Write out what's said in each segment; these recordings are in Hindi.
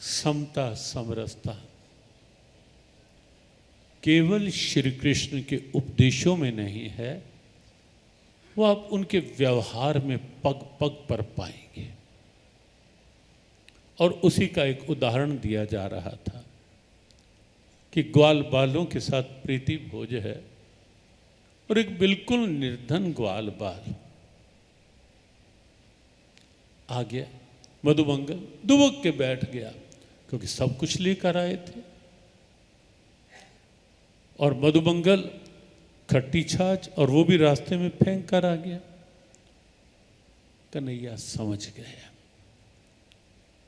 समता समरसता केवल श्री कृष्ण के उपदेशों में नहीं है, वो आप उनके व्यवहार में पग पग पर पाएंगे। और उसी का एक उदाहरण दिया जा रहा था कि ग्वाल बालों के साथ प्रीति भोज है और एक बिल्कुल निर्धन ग्वाल बाल आ गया, मधुमंगल दुबक के बैठ गया, क्योंकि सब कुछ लेकर आए थे। और मधुमंगल खट्टी छाछ और वो भी रास्ते में फेंक कर आ गया। कन्हैया समझ गया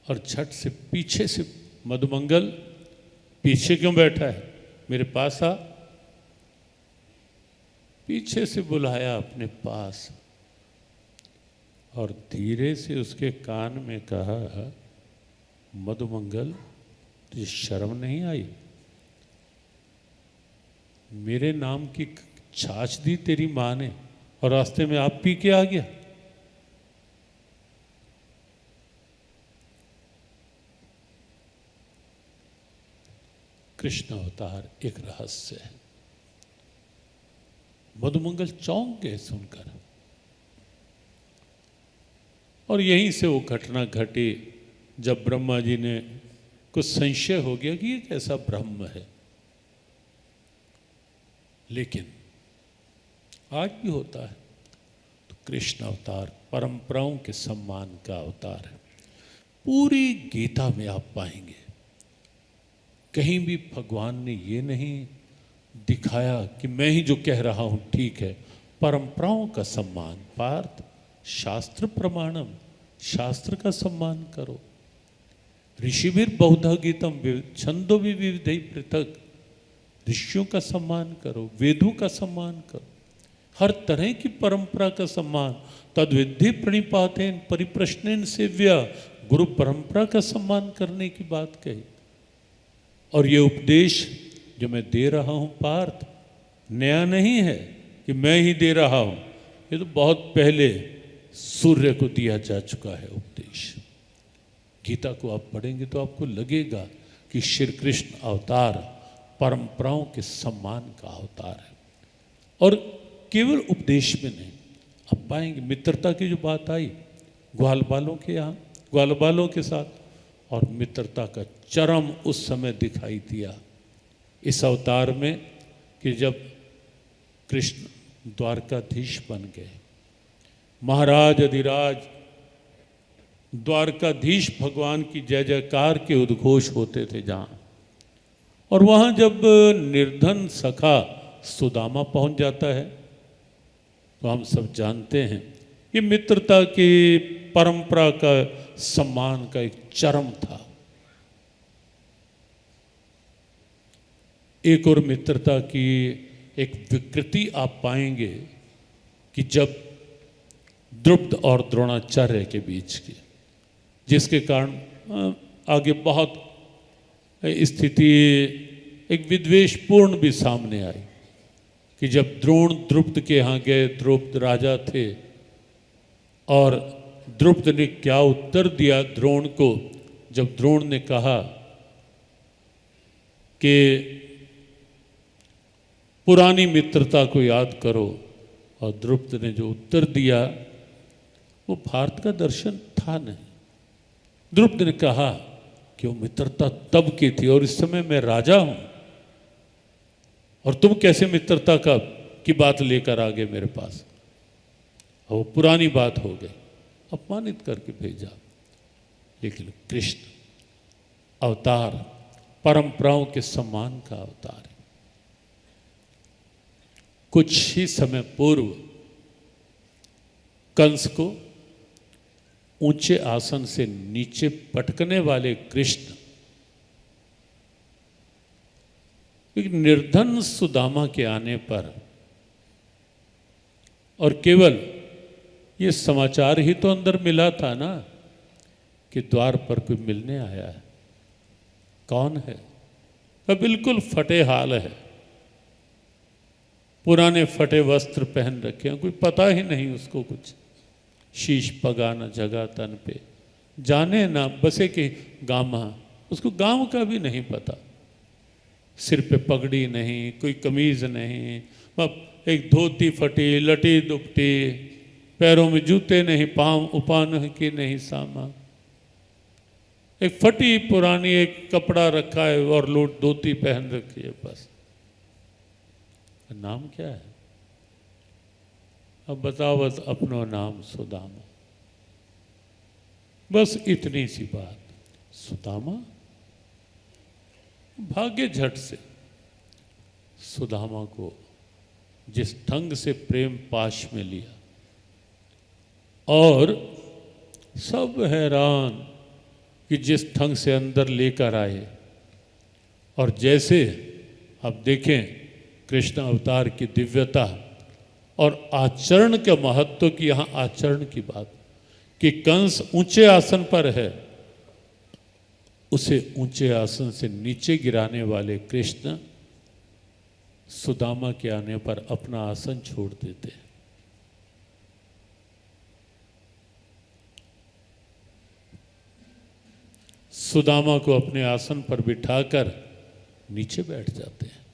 और झट से पीछे से, मधुमंगल पीछे क्यों बैठा है, मेरे पास आ, पीछे से बुलाया अपने पास और धीरे से उसके कान में कहा, मधुमंगल तुझे शर्म नहीं आई? मेरे नाम की छाछ दी तेरी माँ ने और रास्ते में आप पी के आ गया। कृष्ण अवतार एक रहस्य है। मधुमंगल चौंक गए सुनकर, और यहीं से वो घटना घटी जब ब्रह्मा जी ने कुछ संशय हो गया कि ये कैसा ब्रह्म है। लेकिन आज भी होता है। तो कृष्ण अवतार परंपराओं के सम्मान का अवतार है। पूरी गीता में आप पाएंगे कहीं भी भगवान ने ये नहीं दिखाया कि मैं ही जो कह रहा हूं ठीक है। परंपराओं का सम्मान, पार्थ शास्त्र प्रमाणम, शास्त्र का सम्मान करो। ऋषिभिर बहुधा गीतम छंदो भी विविधि पृथक, ऋषियों का सम्मान करो, वेदों का सम्मान करो, हर तरह की परंपरा का सम्मान। तद्विधि प्रणिपातेन परिप्रश्नेन सेव्या, गुरु परंपरा का सम्मान करने की बात कही। और ये उपदेश जो मैं दे रहा हूँ पार्थ, नया नहीं है कि मैं ही दे रहा हूँ, ये तो बहुत पहले सूर्य को दिया जा चुका है उपदेश। गीता को आप पढ़ेंगे तो आपको लगेगा कि श्री कृष्ण अवतार परंपराओं के सम्मान का अवतार है। और केवल उपदेश में नहीं, आप पाएंगे मित्रता की जो बात आई ग्वाल बालों के यहाँ, ग्वाल बालों के साथ, और मित्रता का चरम उस समय दिखाई दिया इस अवतार में कि जब कृष्ण द्वारकाधीश बन गए, महाराज अधिराज द्वारकाधीश भगवान की जय जयकार के उद्घोष होते थे जहाँ। और वहाँ जब निर्धन सखा सुदामा पहुँच जाता है तो हम सब जानते हैं ये मित्रता की परंपरा का सम्मान का एक चरम था। एक और मित्रता की एक विकृति आप पाएंगे कि जब द्रुपद और द्रोणाचार्य के बीच की, जिसके कारण आगे बहुत स्थिति एक विद्वेषपूर्ण भी सामने आई कि जब द्रोण द्रुपद के यहाँ गए, द्रुपद राजा थे, और द्रुपद ने क्या उत्तर दिया द्रोण को जब द्रोण ने कहा कि पुरानी मित्रता को याद करो, और द्रुपद ने जो उत्तर दिया वो भारत का दर्शन था नहीं। द्रुपद ने कहा कि वो मित्रता तब की थी और इस समय मैं राजा हूं, और तुम कैसे मित्रता की बात लेकर आ गए मेरे पास। वो पुरानी बात हो गई, अपमानित करके भेजा। लेकिन कृष्ण अवतार परंपराओं के सम्मान का अवतार है। कुछ ही समय पूर्व कंस को ऊंचे आसन से नीचे पटकने वाले कृष्ण एक निर्धन सुदामा के आने पर, और केवल ये समाचार ही तो अंदर मिला था ना कि द्वार पर कोई मिलने आया है। कौन है? तो बिल्कुल फटे हाल है, पुराने फटे वस्त्र पहन रखे हैं, कोई पता ही नहीं उसको कुछ, शीश पगा न जगह तन पे, जाने ना बसे के गामा, उसको गांव का भी नहीं पता, सिर पे पगड़ी नहीं, कोई कमीज नहीं, एक धोती फटी, लटी दुपटी, पैरों में जूते नहीं, पाँव उपान की नहीं सामा, एक फटी पुरानी एक कपड़ा रखा है और लोट धोती पहन रखी है बस। नाम क्या है? अब बतावत अपनो नाम सुदामा। बस इतनी सी बात। सुदामा भाग्य झट से सुदामा को जिस ढंग से प्रेम पाश में लिया, और सब हैरान कि जिस ढंग से अंदर लेकर आए। और जैसे आप देखें कृष्ण अवतार की दिव्यता और आचरण के महत्व की, यहाँ आचरण की बात कि कंस ऊंचे आसन पर है, उसे ऊंचे आसन से नीचे गिराने वाले कृष्ण सुदामा के आने पर अपना आसन छोड़ देते हैं। सुदामा को अपने आसन पर बिठाकर नीचे बैठ जाते हैं।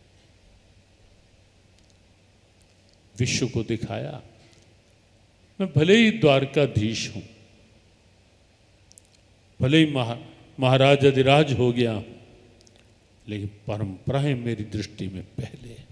विश्व को दिखाया मैं भले ही द्वारकाधीश हूं, भले ही महाराज अधिराज हो गया, लेकिन परंपराएं मेरी दृष्टि में पहले है।